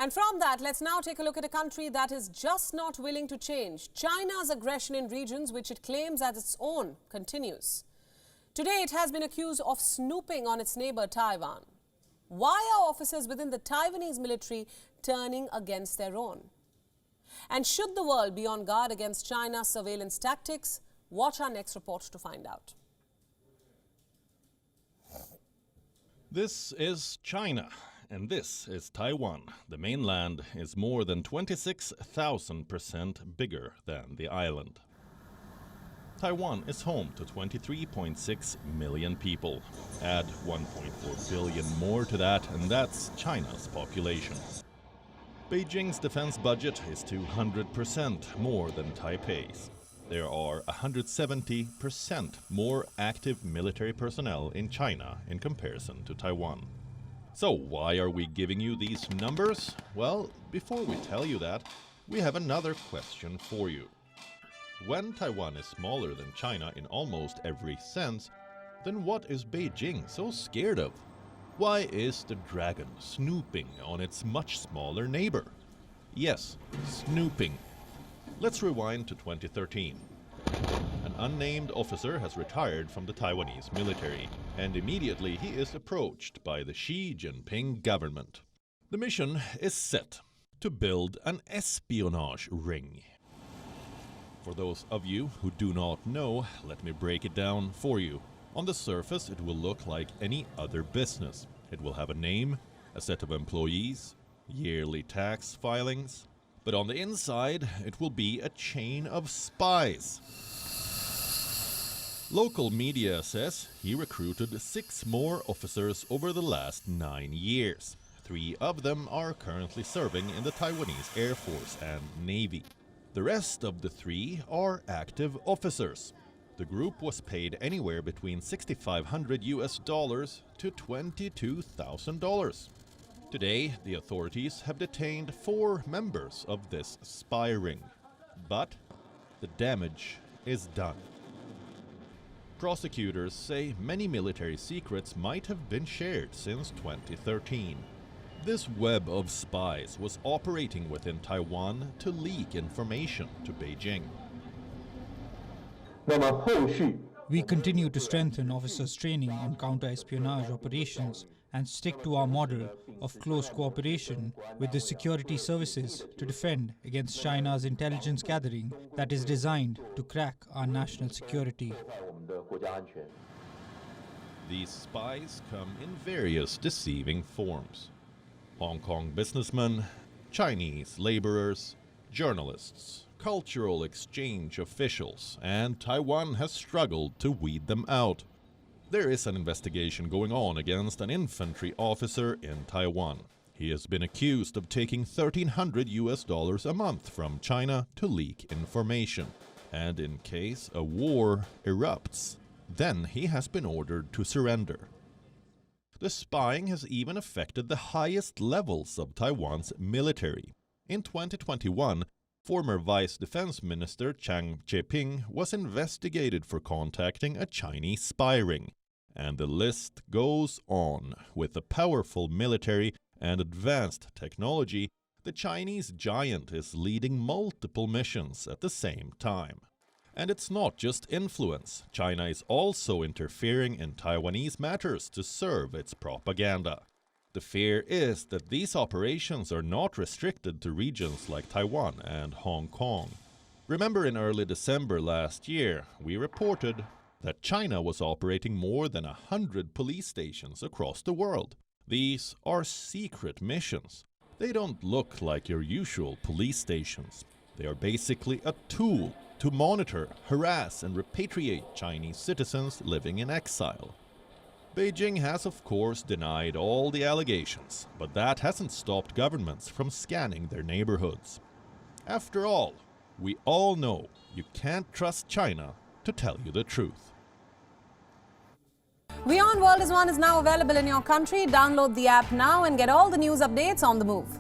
And from that, let's now take a look at a country that is just not willing to change. China's aggression in regions which it claims as its own continues. Today, it has been accused of snooping on its neighbour Taiwan. Why are officers within the Taiwanese military turning against their own? And should the world be on guard against China's surveillance tactics? Watch our next report to find out. This is China, and this is Taiwan. The mainland is more than 26,000% bigger than the island. Taiwan is home to 23.6 million people. Add 1.4 billion more to that, and that's China's population. Beijing's defense budget is 200% more than Taipei's. There are 170% more active military personnel in China in comparison to Taiwan. So why are we giving you these numbers? Well, before we tell you that, we have another question for you. When Taiwan is smaller than China in almost every sense, then what is Beijing so scared of? Why is the dragon snooping on its much smaller neighbor? Yes, snooping. Let's rewind to 2013. An unnamed officer has retired from the Taiwanese military, and immediately he is approached by the Xi Jinping government. The mission is set to build an espionage ring. For those of you who do not know, let me break it down for you. On the surface, it will look like any other business. It will have a name, a set of employees, yearly tax filings. But on the inside, it will be a chain of spies. Local media says he recruited 6 more officers over the last 9 years. 3 of them are currently serving in the Taiwanese Air Force and Navy. The rest of the 3 are active officers. The group was paid anywhere between $6,500 to $22,000. Today, the authorities have detained 4 members of this spy ring. But the damage is done. Prosecutors say many military secrets might have been shared since 2013. This web of spies was operating within Taiwan to leak information to Beijing. We continue to strengthen officers' training in counter-espionage operations and stick to our model of close cooperation with the security services to defend against China's intelligence gathering that is designed to crack our national security. These spies come in various deceiving forms. Hong Kong businessmen, Chinese laborers, journalists, cultural exchange officials, and Taiwan has struggled to weed them out. There is an investigation going on against an infantry officer in Taiwan. He has been accused of taking $1,300 a month from China to leak information. And in case a war erupts, then he has been ordered to surrender. The spying has even affected the highest levels of Taiwan's military. In 2021, former Vice Defense Minister Chiang Cheh-ping was investigated for contacting a Chinese spy ring. And the list goes on. With a powerful military and advanced technology, the Chinese giant is leading multiple missions at the same time. And it's not just influence. China is also interfering in Taiwanese matters to serve its propaganda. The fear is that these operations are not restricted to regions like Taiwan and Hong Kong. Remember, in early December last year, we reported that China was operating more than 100 police stations across the world. These are secret missions. They don't look like your usual police stations. They are basically a tool to monitor, harass, and repatriate Chinese citizens living in exile. Beijing has, of course, denied all the allegations, but that hasn't stopped governments from scanning their neighborhoods. After all, we all know you can't trust China to tell you the truth. WION World is now available in your country. Download the app now and get all the news updates on the move.